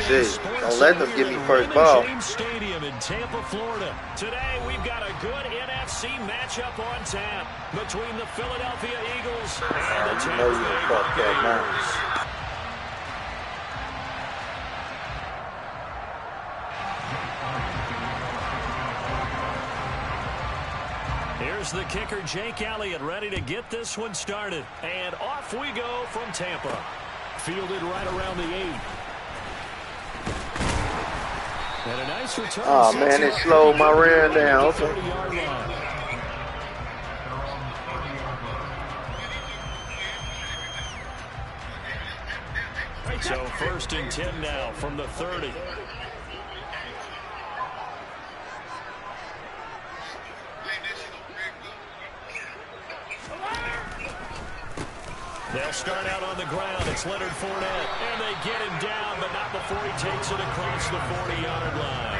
Shit, don't let them give me first ball. Stadium in Tampa, Florida. Today we've got a good NFC matchup on tap between the Philadelphia Eagles and the Tampa Bay Buccaneers. Here's the kicker, Jake Elliott, ready to get this one started. And off we go from Tampa. Fielded right around the 8. And a nice return. Oh, man, it slowed my rear down. Okay. So 1st and 10 now from the 30. They'll start out on the ground. It's Leonard Fournette. And they get him down, but not before he takes it across the 40-yard line.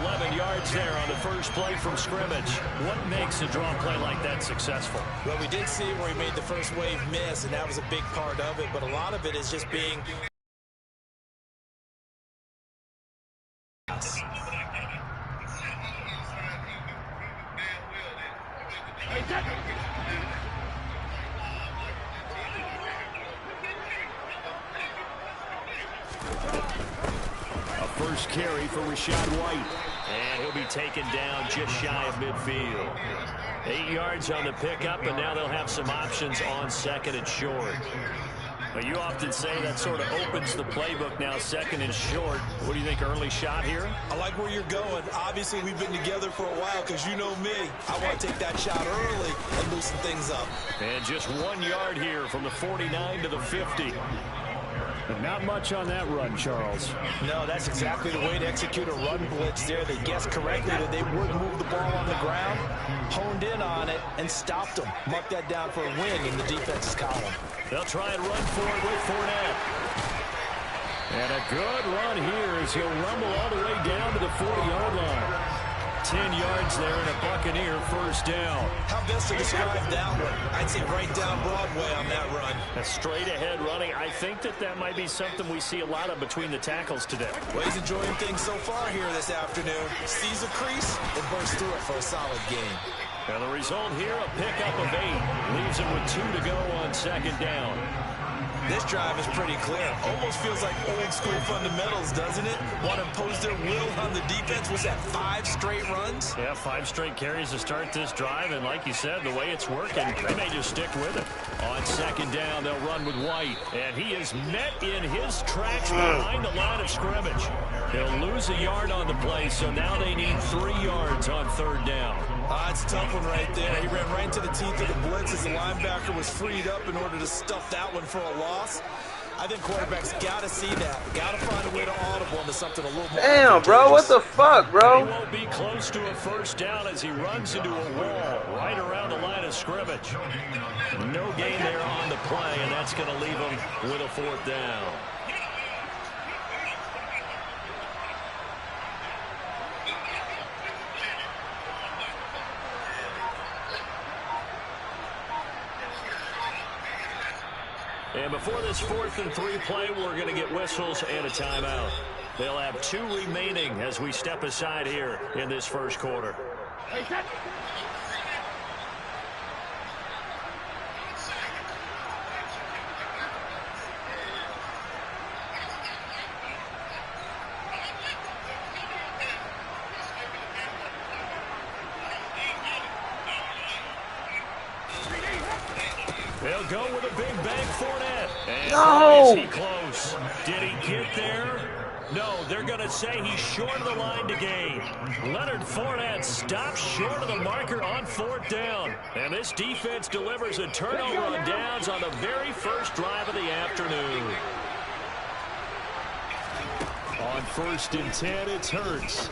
11 yards there on the first play from scrimmage. What makes a draw play like that successful? Well, we did see where he made the first wave miss, and that was a big part of it. But a lot of it is just being... First carry for Rachaad White. And he'll be taken down just shy of midfield. 8 yards on the pickup, and now they'll have some options on 2nd and short. But you often say that sort of opens the playbook now, 2nd and short. What do you think, early shot here? I like where you're going. Obviously, we've been together for a while because you know me. I want to take that shot early and loosen things up. And just 1 yard here from the 49 to the 50. But not much on that run, Charles. No, that's exactly the way to execute a run blitz there. They guessed correctly that they would move the ball on the ground, honed in on it, and stopped them. Mark that down for a win in the defense's column. They'll try and run for it with Fournette. And a good run here as he'll rumble all the way down to the 40-yard line. 10 yards there and a Buccaneer first down. How best to describe that one? I'd say right down Broadway on that run. A straight ahead running. I think that might be something we see a lot of between the tackles today. Well, he's enjoying things so far here this afternoon. Sees a crease and bursts through it for a solid game. Now the result here, a pickup of 8. Leaves him with 2 to go on 2nd down. This drive is pretty clear. Almost feels like old school fundamentals, doesn't it? Want to impose their will on the defense. Was that 5 straight runs? Yeah, 5 straight carries to start this drive. And like you said, the way it's working, they may just stick with it. On 2nd down, they'll run with White. And he is met in his tracks behind the line of scrimmage. He'll lose a yard on the play, so now they need 3 yards on 3rd down. It's a tough one right there. He ran right into the teeth of the blitz as the linebacker was freed up in order to stuff that one for a loss. I think quarterbacks got to see that. Got to find a way to audible into something a little more. Damn, bro. What the fuck, bro? He won't be close to a first down as he runs into a wall right around the line of scrimmage. No gain there on the play, and that's going to leave him with a 4th down. And before this 4th and 3 play, we're going to get whistles and a timeout. They'll have 2 remaining as we step aside here in this first quarter. They'll go with a big bang Fournette. And no! Is he close? Did he get there? No, they're going to say he's short of the line to gain. Leonard Fournette stops short of the marker on 4th down. And this defense delivers a turnover on downs on the very first drive of the afternoon. On 1st and 10, it's Hurts.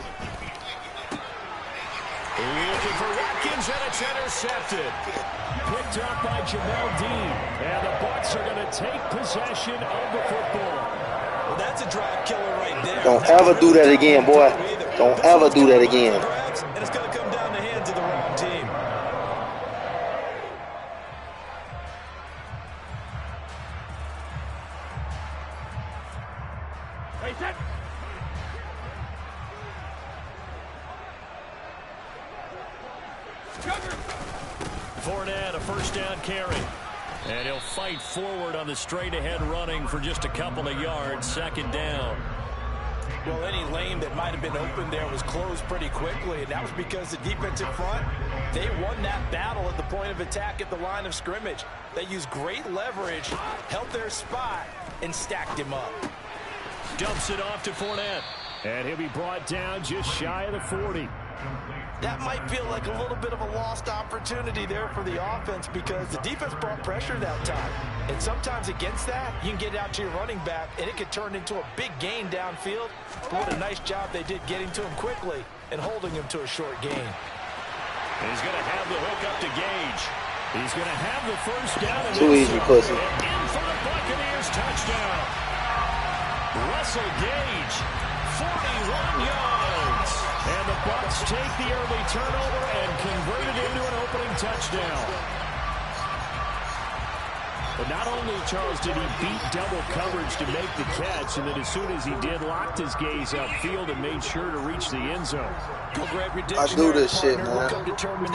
Looking for Watkins, and it's intercepted. Picked up by Jamel Dean. And the Bucs are going to take possession of the football. Well, that's a drive killer right there. Don't ever do that again, boy. Don't ever do that again. And it's going to come down the hands of the wrong team. Hey, set. Fournette, a first down carry. And he'll fight forward on the straight-ahead running for just a couple of yards. Second down. Well, any lane that might have been open there was closed pretty quickly, and that was because the defensive front, they won that battle at the point of attack at the line of scrimmage. They used great leverage, held their spot, and stacked him up. Dumps it off to Fournette. And he'll be brought down just shy of the 40. That might feel like a little bit of a lost opportunity there for the offense because the defense brought pressure that time. And sometimes against that, you can get out to your running back, and it could turn into a big gain downfield. But what a nice job they did getting to him quickly and holding him to a short gain. And he's going to have the hook up to Gage. He's going to have the first down. Too easy, pussy. In for the Buccaneers touchdown. Russell Gage, 41 yards. And the Bucs take the early turnover and convert it into an opening touchdown. But not only, Charles, did he beat double coverage to make the catch, and then as soon as he did, locked his gaze upfield and made sure to reach the end zone. Go grab your I do this shit, man. I do this shit. His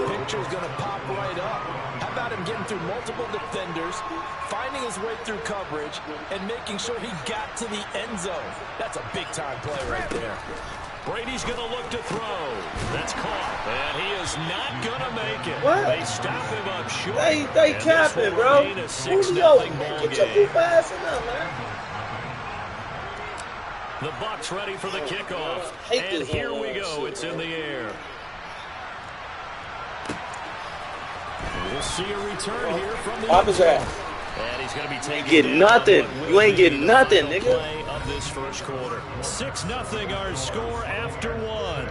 picture's going to pop right up. How about him getting through multiple defenders, finding his way through coverage, and making sure he got to the end zone? That's a big-time play right there. Brady's going to look to throw. That's caught. And he is not going to make it. What? They stop him up short. They capping, bro. Julio, get your goof ass in there, man. The Bucs ready for the kickoff. And here we go. It's in the air. We'll see a return here from the Pop his ass. And he's going to be taking Get nothing. You ain't getting nothing, nigga. Of this first quarter. 6-0 our score after one.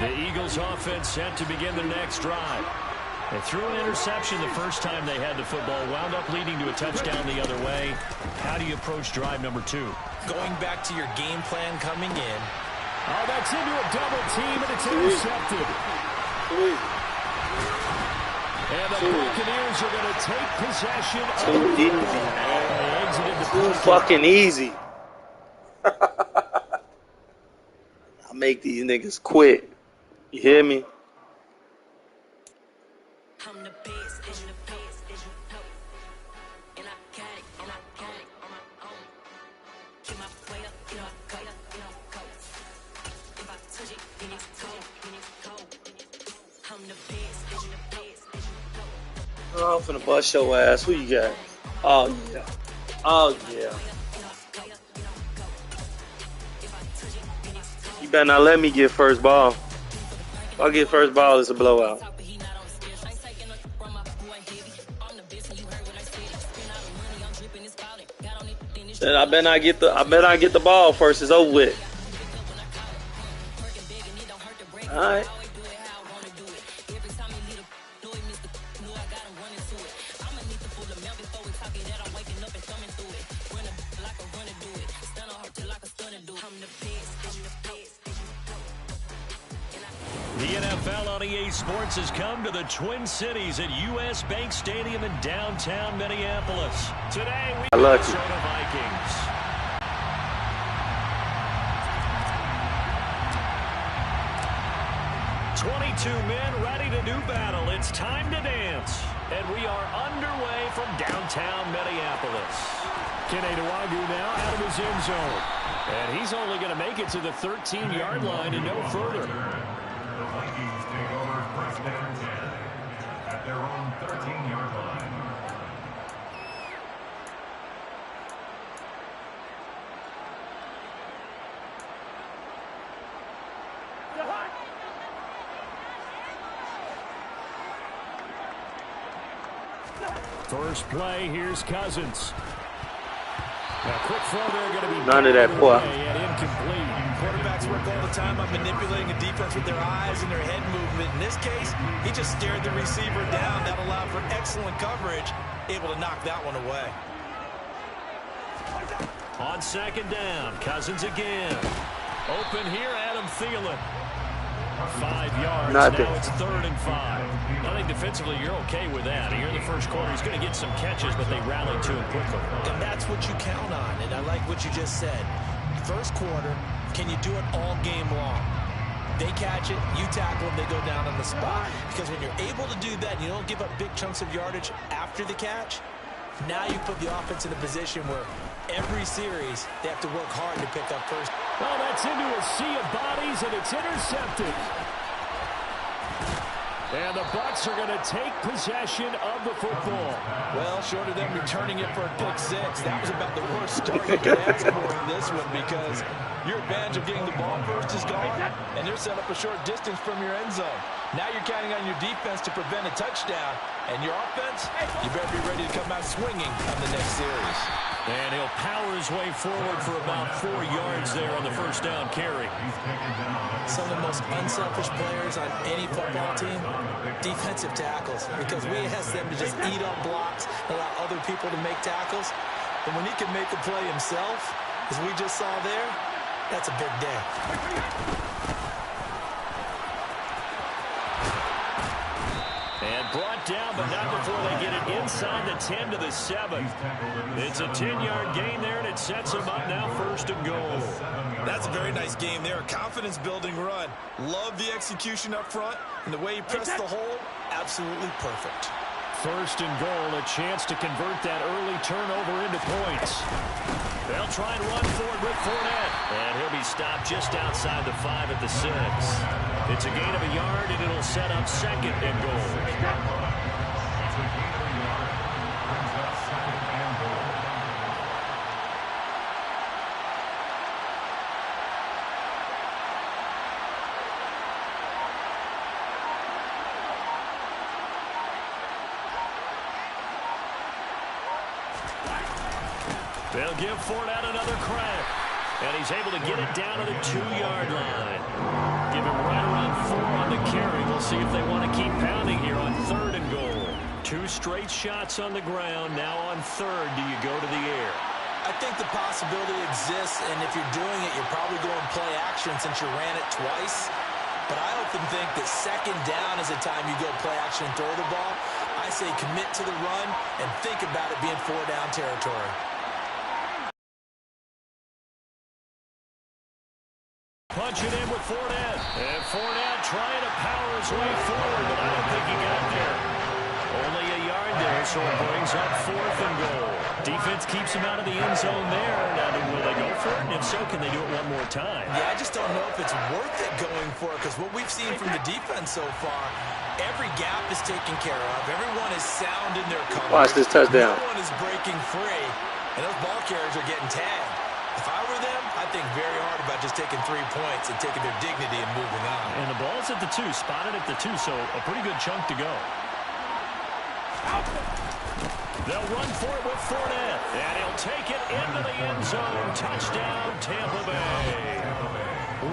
The Eagles offense set to begin their next drive. They threw an interception the first time they had the football, wound up leading to a touchdown the other way. How do you approach drive number 2? Going back to your game plan coming in. Oh, that's into a double team, and it's intercepted. And the Buccaneers are going to take possession of the football. They exited the Too fucking easy. I make these niggas quit. You hear me? Oh, I'm finna bust your ass. Who you got? Oh, yeah. Oh, yeah. You better not let me get first ball. If I get first ball, it's a blowout. Then I better not get the ball first. It's over with. All right. The NFL on EA Sports has come to the Twin Cities at U.S. Bank Stadium in downtown Minneapolis. Today, we have the Minnesota Vikings. "22 men ready to do battle. It's time to dance." And we are underway from downtown Minneapolis. Kenny Nwagu now out of his end zone. And he's only going to make it to the 13-yard line and no further. The Vikings take over first and 10 at their own 13-yard line. First play, here's Cousins. Now, quick throw there, going to be none of that poor. Incomplete. Quarterbacks work all the time on manipulating a defense with their eyes and their head movement. In this case, he just stared the receiver down. That allowed for excellent coverage, able to knock that one away. On second down, Cousins again. Open here, Adam Thielen. 5 yards. Nothing. Now it's 3rd and 5. I think defensively you're okay with that. Here in the first quarter, he's going to get some catches, but they rallied to him quickly. And that's what you count on, and I like what you just said. First quarter, can you do it all game long? They catch it, you tackle them, they go down on the spot. Because when you're able to do that, and you don't give up big chunks of yardage after the catch, now you put the offense in a position where every series they have to work hard to pick up first. Well, that's into a sea of bodies, and it's intercepted. And the Bucs are going to take possession of the football. Well, short of them returning it for a pick 6, that was about the worst start you could ask for in this one, because your advantage of getting the ball first is gone, and they're set up a short distance from your end zone. Now you're counting on your defense to prevent a touchdown, and your offense, you better be ready to come out swinging on the next series. And he'll power his way forward for about 4 yards there on the first down carry. Some of the most unselfish players on any football team, defensive tackles, because we ask them to just eat up blocks, allow other people to make tackles. And when he can make a play himself, as we just saw there, that's a big day. And brought down, but not before they get it inside the 10 to the 7. It's a 10-yard gain there, and it sets them up now 1st and goal. That's a very nice game there. A confidence-building run. Love the execution up front, and the way he pressed the hole, absolutely perfect. 1st and goal, a chance to convert that early turnover into points. They'll try and run forward with Fournette. And he'll be stopped just outside the 5 at the 6. It's a gain of a yard, and it'll set up 2nd and goal. They'll give Fournette another crack. And he's able to get it down to the 2-yard line. Give him right around 4 on the carry. We'll see if they want to keep pounding here on 3rd and goal. 2 straight shots on the ground. Now on 3rd, do you go to the air? I think the possibility exists, and if you're doing it, you're probably going play action since you ran it twice. But I often think that 2nd down is the time you go play action and throw the ball. I say commit to the run and think about it being 4-down territory. Punch it in with Fournette. And Fournette trying to power his way forward, but I don't think he got there. Only a yard there, so it brings up 4th and goal. Defense keeps him out of the end zone there. Now, will they go for it? And if so, can they do it one more time? Yeah, I just don't know if it's worth it going for it, because what we've seen from the defense so far, every gap is taken care of. Everyone is sound in their coverage. Watch this touchdown. No one is breaking free, and those ball carriers are getting tagged. If I were them, I'd think very hard about just taking 3 points and taking their dignity and moving on. And the ball's at the 2, spotted at the 2, so a pretty good chunk to go. They'll run for it with Fournette, and he'll take it into the end zone. Touchdown, Tampa Bay.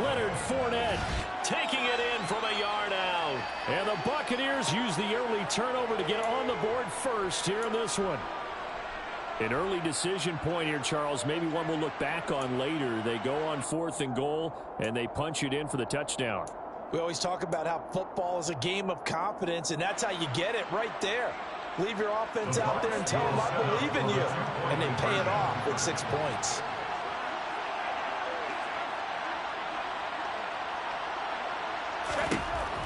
Leonard Fournette taking it in from a yard out. And the Buccaneers use the early turnover to get on the board first here in this one. An early decision point here, Charles. Maybe one we'll look back on later. They go on 4th and goal, and they punch it in for the touchdown. We always talk about how football is a game of confidence, and that's how you get it right there. Leave your offense out there and tell them, I believe in you. And they pay it off with 6 points.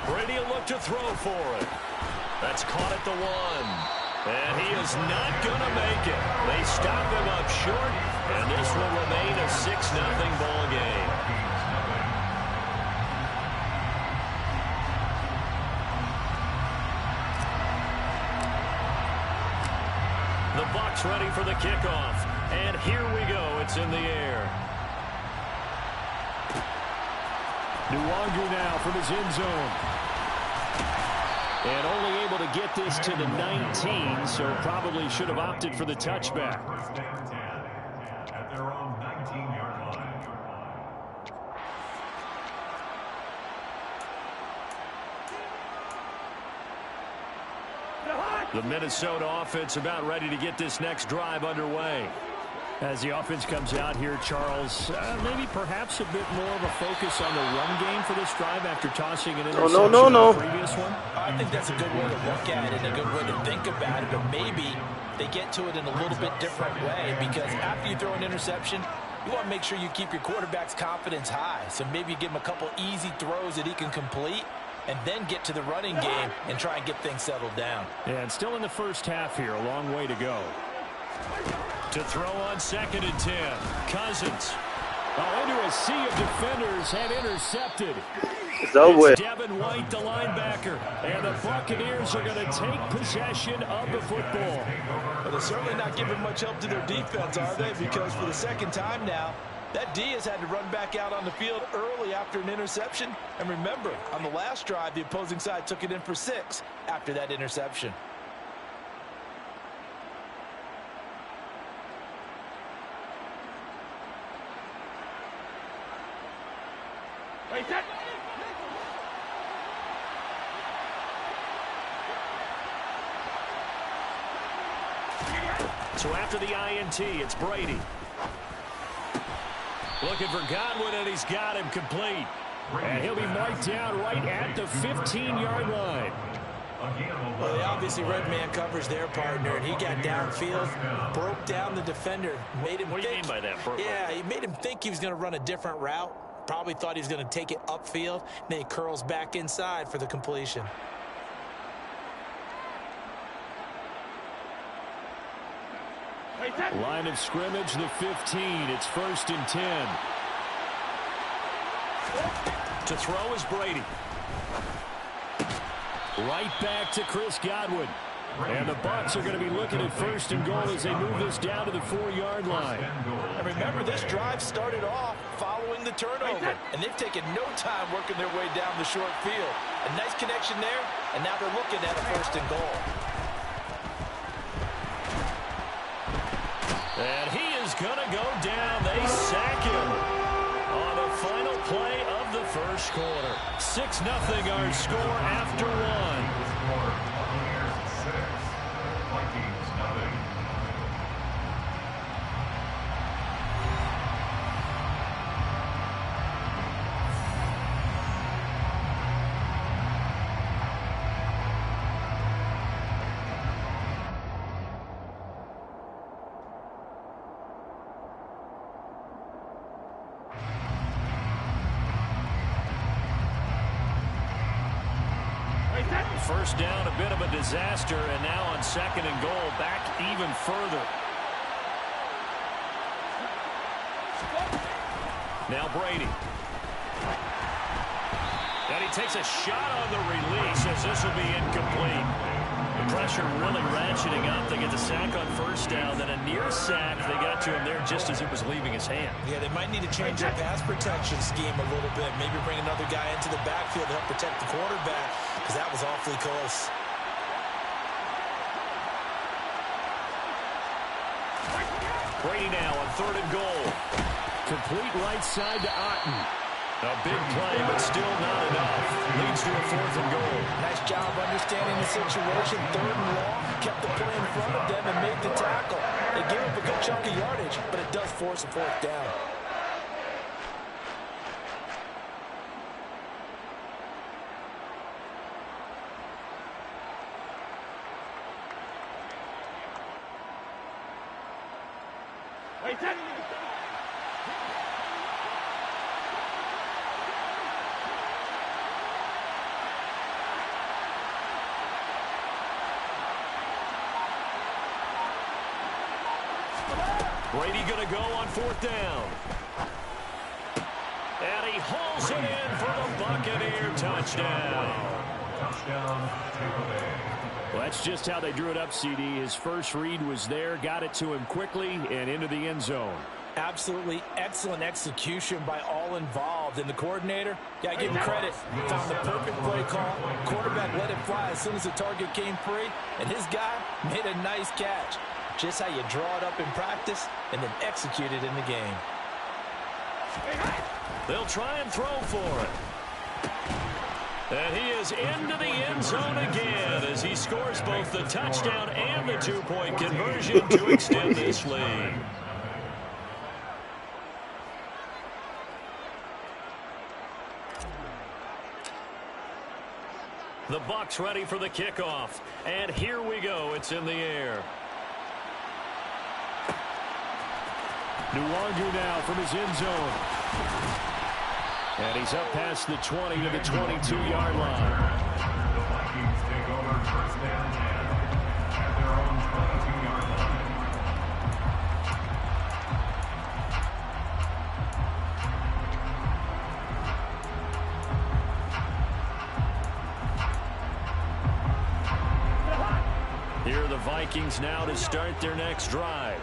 Brady will look to throw for it. That's caught at the 1. And he is not going to make it. They stop him up short, and this will remain a 6-0 ball game. The Bucs ready for the kickoff. And here we go. It's in the air. Nwangu now from his end zone. And only able to get this to the 19, so probably should have opted for the touchback. First down 10 at their own 19-yard line. The Minnesota offense about ready to get this next drive underway. As the offense comes out here, Charles, maybe perhaps a bit more of a focus on the run game for this drive after tossing an interception in the previous one. I think that's a good way to look at it and a good way to think about it, but maybe they get to it in a little bit different way, because after you throw an interception, you want to make sure you keep your quarterback's confidence high. So maybe you give him a couple easy throws that he can complete and then get to the running game and try and get things settled down. Yeah, and still in the first half here, a long way to go. To throw on 2nd and 10. Cousins. Into a sea of defenders and intercepted. It's over with. Devin White, the linebacker. And the Buccaneers are going to take possession of the football. Well, they're certainly not giving much help to their defense, are they? Because for the second time now, that D has had to run back out on the field early after an interception. And remember, on the last drive, the opposing side took it in for 6 after that interception. So after the INT, it's Brady. Looking for Godwin, and he's got him complete. And he'll be marked down right at the 15-yard line. Well, they obviously read man coverage their partner, and he got downfield, broke down the defender, made him What do you mean by that, Burke? Yeah, he made him think he was going to run a different route. Probably thought he was going to take it upfield. Then he curls back inside for the completion. Line of scrimmage, the 15. It's 1st and 10. To throw is Brady. Right back to Chris Godwin. And the Bucs are going to be looking at 1st and goal as they move this down to the 4-yard line. And remember, this drive started off following the turnover. And they've taken no time working their way down the short field. A nice connection there, and now they're looking at a 1st and goal. And he is going to go down. They sack him on the final play of the first quarter. 6-0 our score after one. First down, a bit of a disaster, and now on 2nd and goal, back even further. Now Brady. And he takes a shot on the release as this will be incomplete. The pressure really ratcheting up. They get the sack on 1st down, then a near sack. They got to him there just as it was leaving his hand. Yeah, they might need to change their pass protection scheme a little bit. Maybe bring another guy into the backfield to help protect the quarterback, because that was awfully close. Brady now on 3rd and goal. Complete right side to Otten. A big play, but still not enough. Leads to a 4th and goal. Nice job understanding the situation. 3rd and long. Kept the play in front of them and made the tackle. They gave up a good chunk of yardage, but it does force a 4th down. Brady going to go on 4th down. And he hauls it in for the Buccaneer touchdown. Touchdown, Tampa Bay. Well, that's just how they drew it up, CD. His first read was there, got it to him quickly, and into the end zone. Absolutely excellent execution by all involved. And the coordinator, gotta give him credit, found the perfect play call. Quarterback let it fly as soon as the target came free, and his guy made a nice catch. Just how you draw it up in practice and then execute it in the game. They'll try and throw for it. And he is into the end zone again as he scores both the touchdown and the 2-point conversion to extend this lead. The Bucs ready for the kickoff. And here we go. It's in the air. Nwangu now from his end zone. And he's up past the 20 to the 22-yard line. The Vikings take over first down at their own 22-yard line. Here are the Vikings now to start their next drive.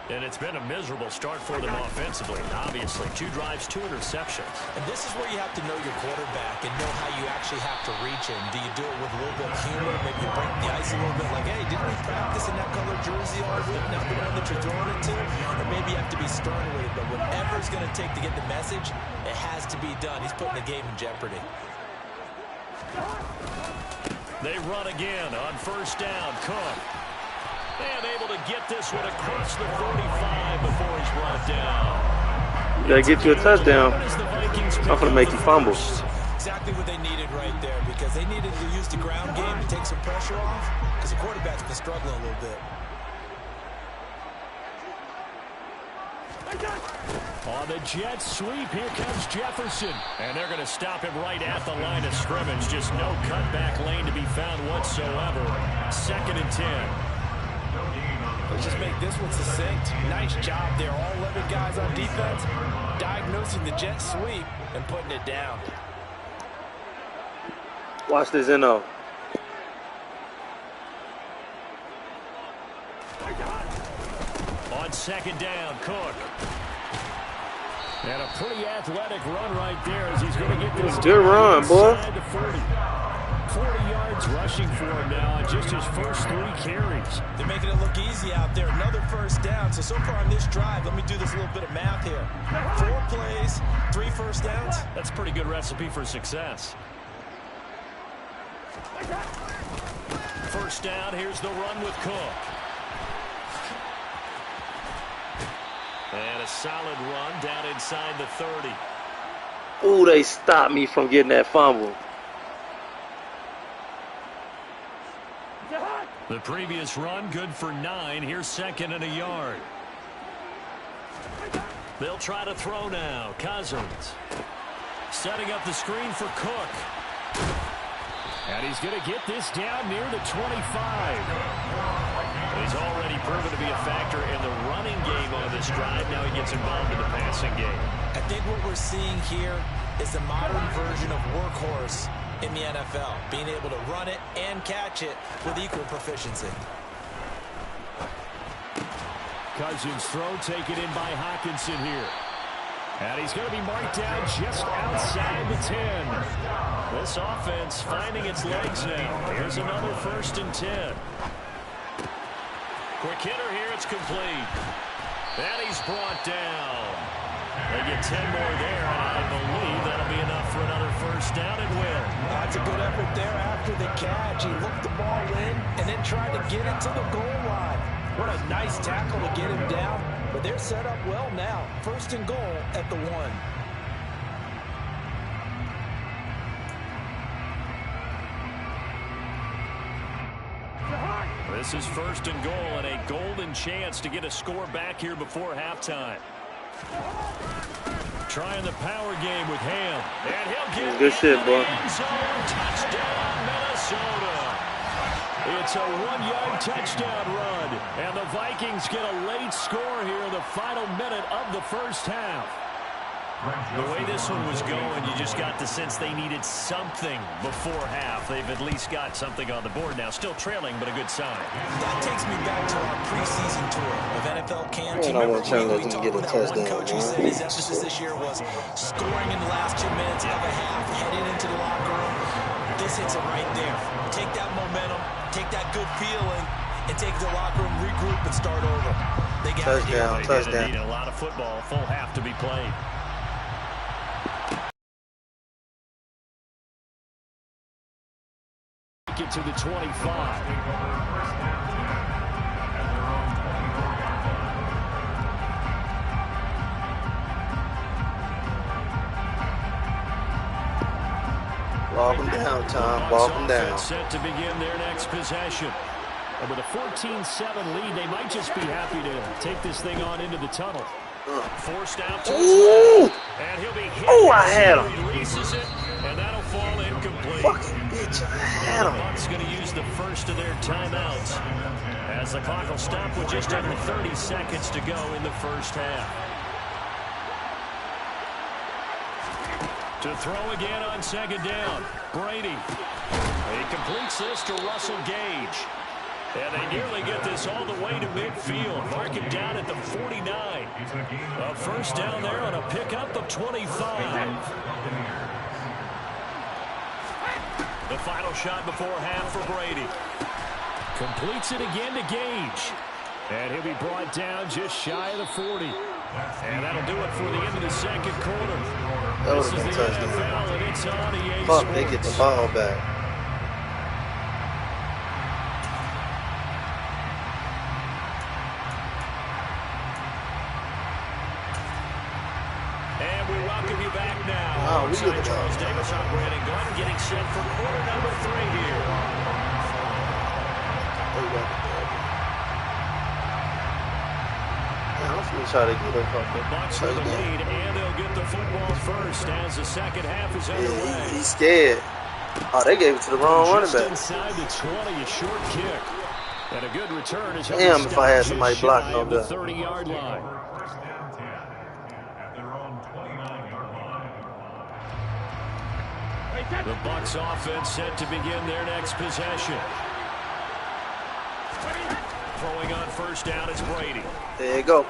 And it's been a miserable start for them offensively. Obviously, 2 drives, 2 interceptions. And this is where you have to know your quarterback and know how you actually have to reach him. Do you do it with a little bit of humor? Maybe you break the ice a little bit like, hey, didn't we practice in that color jersey all week? Not the one that you're throwing it to? Or maybe you have to be stern with it. But whatever it's going to take to get the message, it has to be done. He's putting the game in jeopardy. They run again on first down. Cook. And able to get this one across the 45 before he's brought down. You gotta get you a touchdown. I'm gonna make you fumble. Exactly what they needed right there, because they needed to use the ground game to take some pressure off, because the quarterback's been struggling a little bit. On the jet sweep, here comes Jefferson. And they're going to stop him right at the line of scrimmage. Just no cutback lane to be found whatsoever. 2nd and 10. Let's just make this one succinct. Nice job there. All 11 guys on defense diagnosing the jet sweep and putting it down. Watch this NO. On 2nd down, Cook. And a pretty athletic run right there as he's going to get this. Good run, boy. 40 yards rushing for him now on just his first 3 carries. They're making it look easy out there. Another first down. So far on this drive, let me do this little bit of math here. 4 plays, 3 first downs. That's a pretty good recipe for success. First down, here's the run with Cook. And a solid run down inside the 30. Ooh, they stopped me from getting that fumble. The previous run, good for 9. Here's 2nd and a yard. They'll try to throw now. Cousins setting up the screen for Cook. And he's going to get this down near the 25. He's already proven to be a factor in the running game on this drive. Now he gets involved in the passing game. I think what we're seeing here is a modern version of workhorse in the NFL, being able to run it and catch it with equal proficiency. Cousins throw taken in by Hawkinson here. And he's going to be marked down just outside the 10. This offense finding its legs now. Here's another 1st and 10. Quick hitter here, it's complete. And he's brought down. They get 10 more there, and I believe that'll be enough for another first down and win. That's a good effort there after the catch. He looked the ball in and then tried to get it to the goal line. What a nice tackle to get him down. But they're set up well now. 1st and goal at the 1. This is 1st and goal and a golden chance to get a score back here before halftime. Trying the power game with Ham. And he'll get good shit, boy. Touchdown, Minnesota. It's a 1-yard touchdown run. And the Vikings get a late score here in the final minute of the first half. The way this one was going, you just got the sense they needed something before half. They've at least got something on the board now. Still trailing, but a good sign. That takes me back to our preseason tour of NFL camp. Man, I want to let them get a touchdown, Coach who said his emphasis this year was scoring in the last 2 minutes of a half, heading into the locker room. This hits it right there. Take that momentum, take that good feeling, and take it to the locker room, regroup, and start over. They got touchdown, touchdown. Need a lot of football, full half to be played. Get to the 25. Walk them down, Tom. Walk them down. Set to begin their next possession. And with a 14-7 lead, they might just be happy to take this thing on into the tunnel. Forced out to his left, and he'll be hit. Oh, I had him. Releases it, and that'll fall incomplete. Fucking bitch, I had The him. Bucs going to use the first of their timeouts as the clock will stop with just under 30 seconds to go in the first half. To throw again on second down, Brady. He completes this to Russell Gage. And they nearly get this all the way to midfield. Mark it down at the 49. A first down there on a pickup of 25. The final shot before half for Brady. Completes it again to Gage. And he'll be brought down just shy of the 40. And that'll do it for the end of the second quarter. That This would is have the been NFL, and it's on EA Fuck, Sports. they get the ball back. And we welcome you back now. Oh, we get the Charles ball. Davis on Brandon Glenn getting set for quarter number 3 here. I'm gonna try to get The up Bucs with the lead, and they'll get the football first as the second half is underway. Yeah, he's scared. Oh, they gave it to the wrong running Just back. inside the 20, a short kick. And a good return is Damn, if I had somebody blocking on on the that. 30-yard line. First down 10 at their own 29-yard line. The Bucs offense set to begin their next possession. Throwing on first down is Brady. There you go.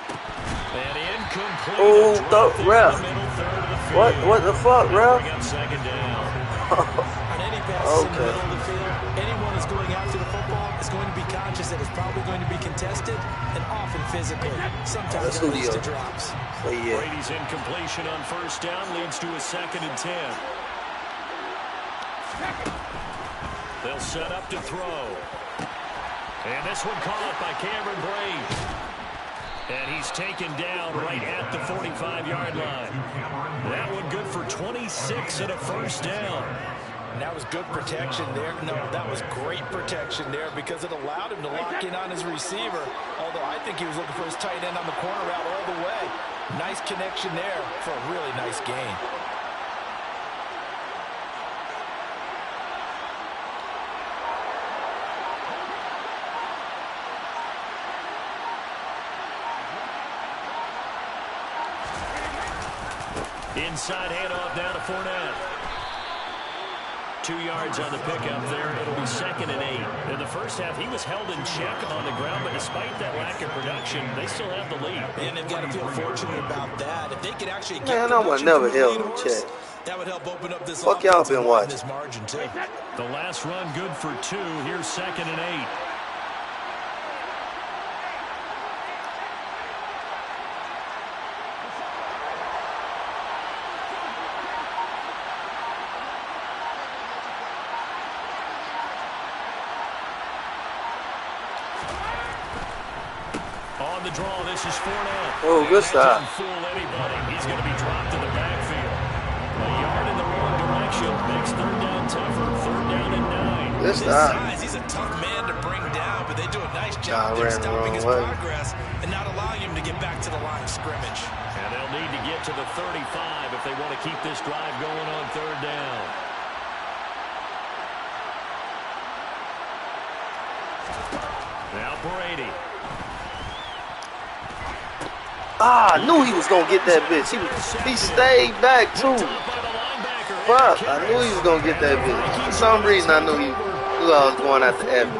And incomplete. Oh, A drop the there ref. in the middle third of the field. What the fuck, Bring ref? up second down. On any pass in the Okay. middle of the field, anyone that's going after the football is going to be conscious that it's probably going to be contested and often physical. Sometimes That's it leads Julio. to drops. So yeah. Brady's incompletion on first down leads to a 2nd and 10. They'll set up to throw. And this one caught by Cameron Brate. And he's taken down right at the 45-yard line. That one good for 26 and a first down. And that was good protection there. No, that was great protection there because it allowed him to lock in on his receiver. Although I think he was looking for his tight end on the corner route all the way. Nice connection there for a really nice gain. Inside handoff down to Fournette. 2 yards on the pickup there. It'll be 2nd and 8. In the first half, he was held in check on the ground, but despite that lack of production, they still have the lead. And they've got to feel fortunate about that. If they could actually get Man, I would never production held from him the in lead check. horse, that would help open up this Fuck y'all offense been and widen watching. this margin too. The last run good for 2. Here's 2nd and 8. On the draw, this is Fournette. Oh, good That stop. doesn't fool anybody. He's going to be dropped in the backfield. A yard in the wrong direction makes third down tougher. 3rd down and 9. Good His stop. size, he's a tough man to bring down, but they do a nice job Nah, there ran the stopping his wrong way. progress and not allowing him to get back to the line of scrimmage. And they'll need to get to the 35 if they want to keep this drive going on 3rd down. Now Brady. Ah, I knew he was gonna get that bitch. He stayed back too. Top by the linebacker. Fuck, I knew he was gonna get that bitch. For some reason, I knew I was going after Evan.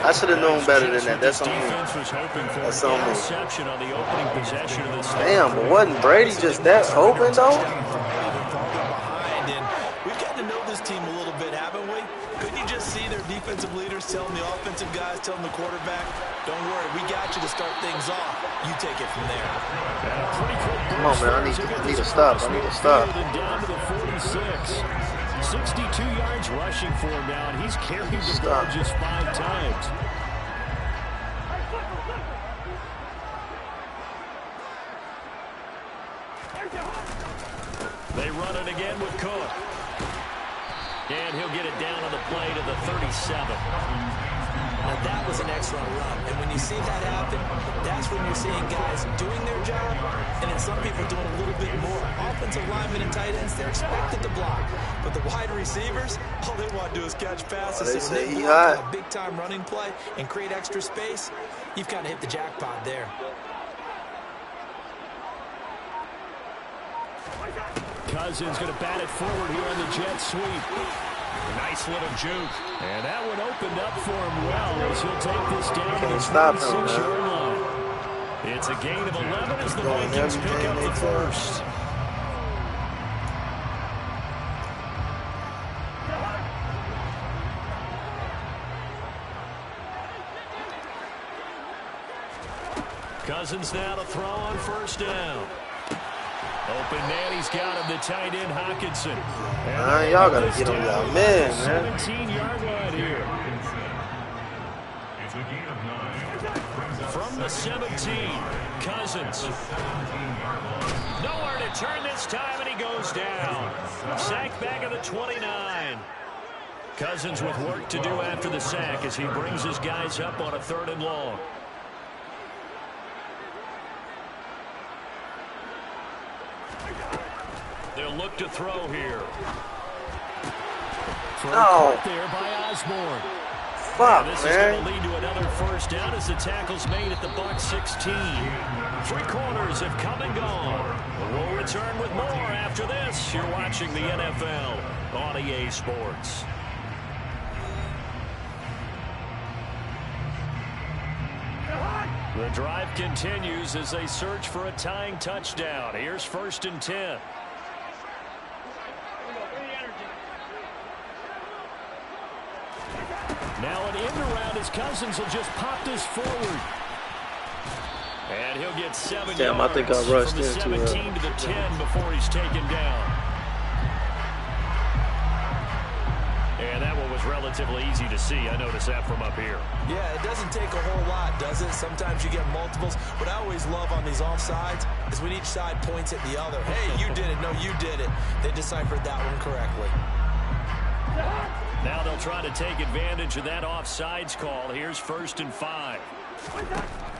I should have known better than that. That's on me. Defense was hoping for That's an on me. interception on the opening possession of this. Damn, but wasn't Brady just that open though? Behind, and we've gotten to know this team a little bit, haven't we? Couldn't you just see their defensive leaders telling the offensive guys, telling the quarterback, don't worry, we got you to start things off. You take it from there. Come on, man, I need to stop. I need to stop. Down to the 46. 62 yards rushing for him now, and he's carried the ball Stop. just 5 times. They run it again with Cook. And he'll get it down on the play to the 37. Now that was an excellent run. And when you see that happen, that's when you're seeing guys doing their job and then some people doing a little bit more. Offensive linemen and tight ends, they're expected to block. But the wide receivers, all they want to do is catch passes. They So say when he they block hot. a big-time running play and create extra space, you've kind of hit the jackpot there. Cousins going to bat it forward here on the jet sweep. Nice little juke. And that one opened up for him well as he'll take this down to the 26-yard line. It's a gain of 11 as the Vikings pick up the first. Cousins now to throw on first down. Open man, he's got him, the tight end Hockenson. Y'all gotta get on y'all man. 17-yard line here. It's a gain of 9. From the 17, Cousins. Nowhere to turn this time, and he goes down. Sack back at the 29. Cousins with work to do after the sack as he brings his guys up on a 3rd and long. They'll look to throw here. Throw caught there by Osborne. Fuck, this man. is going to lead to another first down as the tackle's made at the Bucs 16. 3 quarters have come and gone. We'll return with more after this. You're watching the NFL on EA Sports. The drive continues as they search for a tying touchdown. Here's 1st and 10. Now an end around as Cousins will just pop this forward. And he'll get 7 Damn, yards I think I rushed from the into 17 to the 10 before he's taken down. And that one was relatively easy to see. I noticed that from up here. Yeah, it doesn't take a whole lot, does it? Sometimes you get multiples. What I always love on these offsides is when each side points at the other. Hey, you did it. No, you did it. They deciphered that one correctly. Now they'll try to take advantage of that offsides call. Here's 1st and 5.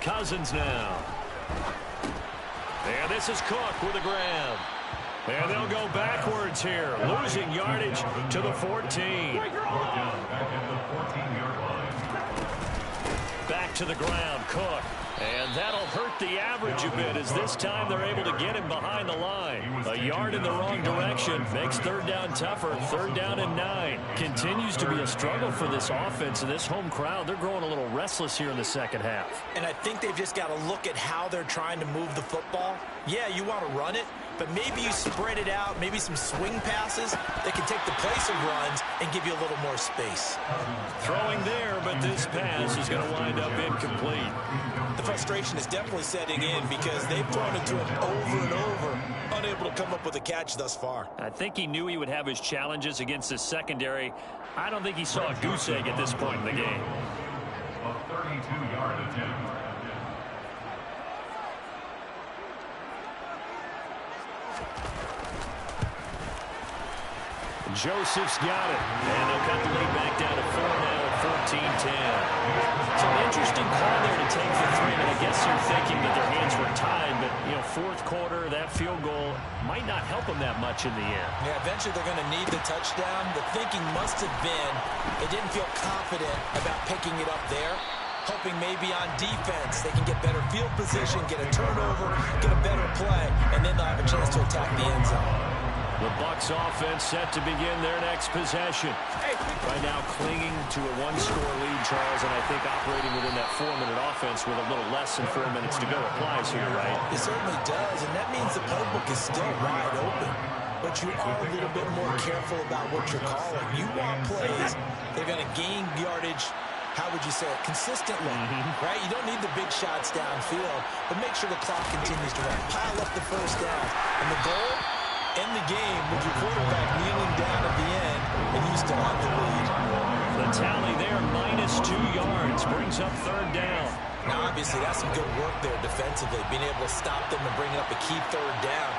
Cousins now. And this is Cook with a grab. And they'll go backwards here, losing yardage to the 14. Back to the ground, Cook. And that'll hurt the average a bit as this time they're able to get him behind the line. A yard in the wrong direction makes 3rd down tougher. 3rd down and 9. Continues to be a struggle for this offense and this home crowd. They're growing a little restless here in the second half. And I think they've just got to look at how they're trying to move the football. Yeah, you want to run it, but maybe you spread it out, maybe some swing passes that can take the place of runs and give you a little more space. Throwing there, but this pass is going to wind up incomplete. The frustration is definitely setting in because they've thrown it to him over and over, unable to come up with a catch thus far. I think he knew he would have his challenges against his secondary. I don't think he saw a goose egg at this point in the game. A 32-yard attempt. Joseph's got it. And they'll cut the lead back down to 4 now at 14-10. So an interesting call there to take the 3. And I guess you're thinking that their hands were tied. But, you know, 4th quarter, that field goal might not help them that much in the end. Yeah, eventually they're going to need the touchdown. The thinking must have been they didn't feel confident about picking it up there. Hoping maybe on defense they can get better field position, get a turnover, get a better play, and then they'll have a chance to attack the end zone. The Bucs offense set to begin their next possession. Right now clinging to a 1-score lead, Charles, and I think operating within that 4-minute offense with a little less than 4 minutes to go applies here, right? It certainly does, and that means the playbook is still wide open. But you are a little bit more careful about what you're calling. You want plays, they're going to gain yardage, how would you say it, consistently, right? You don't need the big shots downfield, but make sure the clock continues to run. Pile up the first down. And the goal, end the game with your quarterback kneeling down at the end, and you still have the lead. The tally there, -2 yards, brings up 3rd down. Now, obviously, that's some good work there defensively, being able to stop them and bring up a key 3rd down.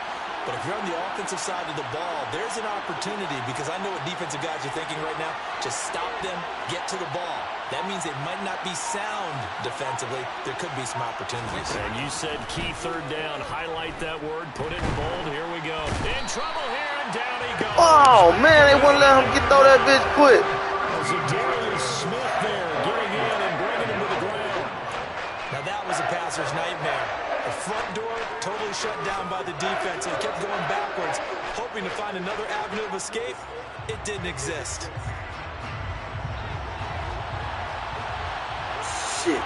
But if you're on the offensive side of the ball, there's an opportunity, because I know what defensive guys are thinking right now. Just stop them, get to the ball. That means it might not be sound defensively. There could be some opportunities. And you said key third down. Highlight that word. Put it in bold. Here we go. In trouble here, and down he goes. Oh, man, they wouldn't let him throw that bitch quick. Zadarius Smith there getting in and bringing him to the ground. Now that was a passer's nightmare. The front door totally shut down by the defense. He kept going backwards, hoping to find another avenue of escape. It didn't exist. Shit.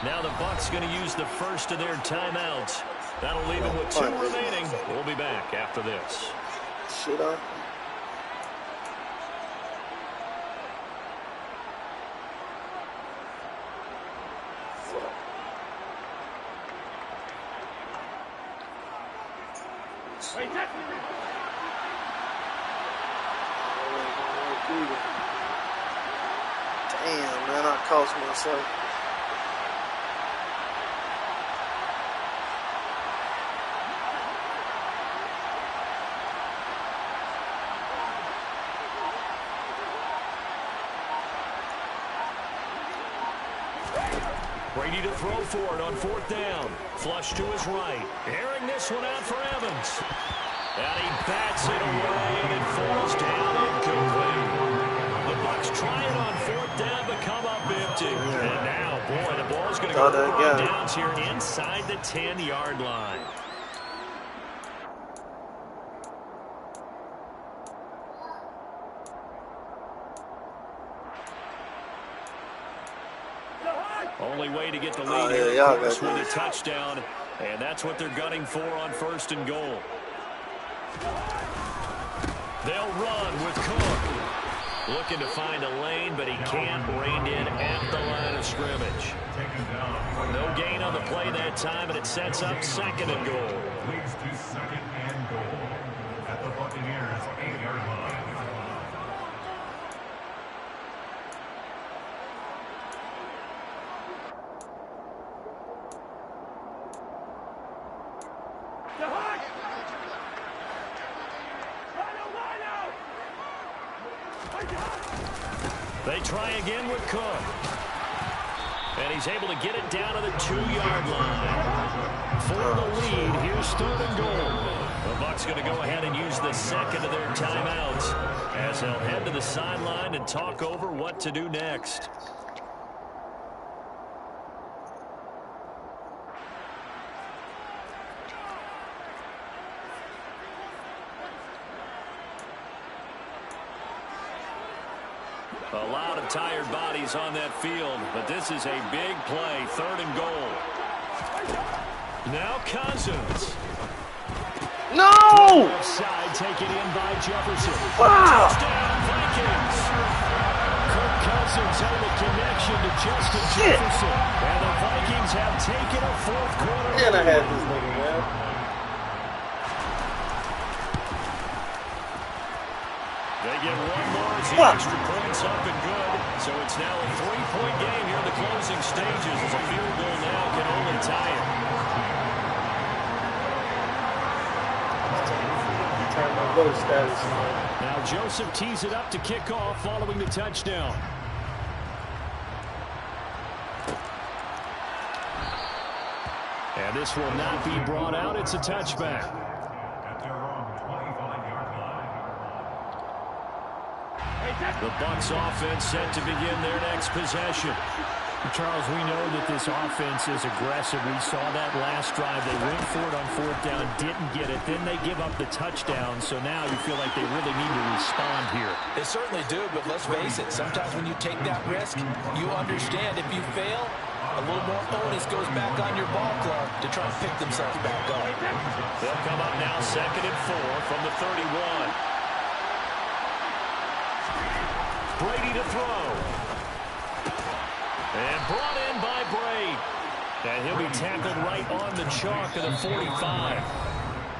Now the Bucs going to use the first of their timeouts. That'll leave them with 2 remaining. We'll be back after this. Shit on. Damn, man, I cost myself. Brady to throw for it on 4th down. Flush to his right. Airing this one out for Evans. And he bats it away, and it falls down incomplete. The Bucs try it on 4th down, but come up empty. And now, boy, the ball's going to go on downs here inside the 10-yard line. Only way to get the lead here, of course, with a touchdown, and that's what they're gunning for on 1st and goal. They'll run with Cook. Looking to find a lane, but he can't. Reined in at the line of scrimmage. No gain on the play that time, and it sets up 2nd and goal. Leads to 2nd and goal at the Buccaneers' 8-yard line. They try again with Cook. And he's able to get it down to the 2-yard line. For the lead, here's 3rd and goal. The Bucs going to go ahead and use the 2nd of their timeouts as they'll head to the sideline and talk over what to do next. A lot of tired bodies on that field, but this is a big play. 3rd and goal. Now Cousins. No! Side taken in by Jefferson. Wow! Touchdown Vikings. Kirk Cousins had a connection to Justin Jefferson. And the Vikings have taken a 4th quarter. Man, I had this nigga, man. They get one more as the extra points up and good. So it's now a 3-point game here in the closing stages as a field goal now can only tie it. Now Joseph tees it up to kick off following the touchdown. And this will not be brought out. It's a touchback. At their own 25-yard line. The Bucs offense set to begin their next possession. Charles, we know that this offense is aggressive. We saw that last drive. They went for it on 4th down, didn't get it. Then they give up the touchdown. So now you feel like they really need to respond here. They certainly do, but let's face it. Sometimes when you take that risk, you understand if you fail, a little more onus goes back on your ball club to try and pick themselves back up. They'll come up now 2nd and 4 from the 31. Brady to throw. And brought in by Brady. And he'll be tackled right on the chalk of the 45.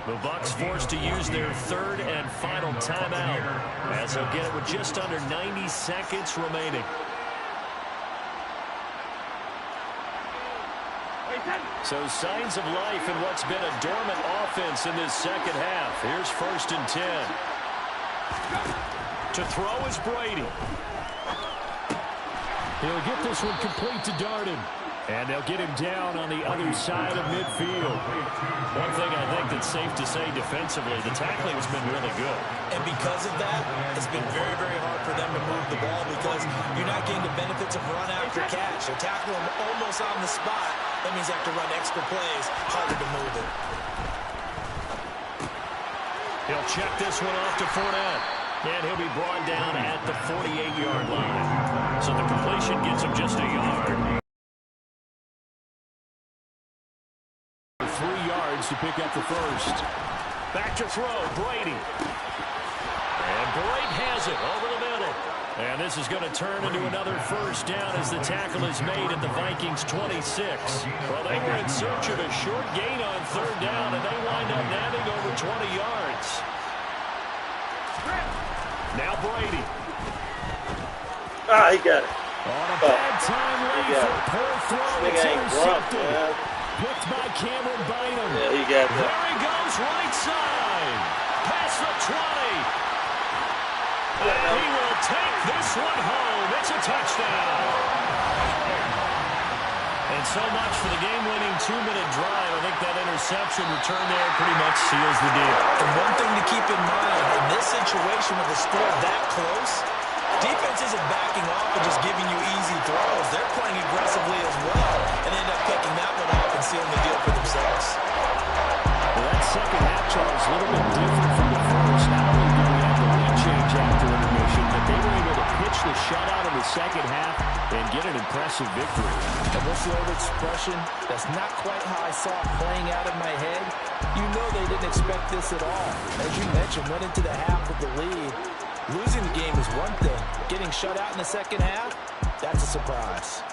The Bucs forced to use their 3rd and final timeout as they'll get it with just under 90 seconds remaining. So signs of life in what's been a dormant offense in this second half. Here's 1st and 10. To throw is Brady. He'll get this one complete to Darden. And they'll get him down on the other side of midfield. One thing I think that's safe to say defensively, the tackling has been really good. And because of that, it's been very, very hard for them to move the ball because you're not getting the benefits of run after catch. They're tackling them almost on the spot. That means they have to run extra plays, harder to move it. He'll check this one off to Fournette. And he'll be brought down at the 48-yard line. So the completion gets him just a yard. 3 yards to pick up the first. Back to throw, Brady. And Brady has it over the middle. And this is going to turn into another first down as the tackle is made at the Vikings 26. Well, they were in search of a short gain on 3rd down, and they wind up nabbing over 20 yards. Now Brady. Ah, he got it. On a bad time late for a poor throw. It's intercepted. Picked by Cameron Bynum. Yeah, he got that. There he goes, right side. Past the 20. And he will take this one home. It's a touchdown. And so much for the game-winning 2-minute drive. I think that interception return there pretty much seals the deal. And one thing to keep in mind, in this situation with the score that close, defense isn't backing off and just giving you easy throws. They're playing aggressively as well and end up picking that one off and sealing the deal for themselves. Well, that second half, Charles, a little bit different from the first. Not only did we have the lead change after intermission, but they were able to pitch the shutout in the second half and get an impressive victory. And what's the old expression? That's not quite how I saw it playing out in my head. You know they didn't expect this at all. As you mentioned, went into the half with the lead. Losing the game is one thing. Getting shut out in the second half, that's a surprise.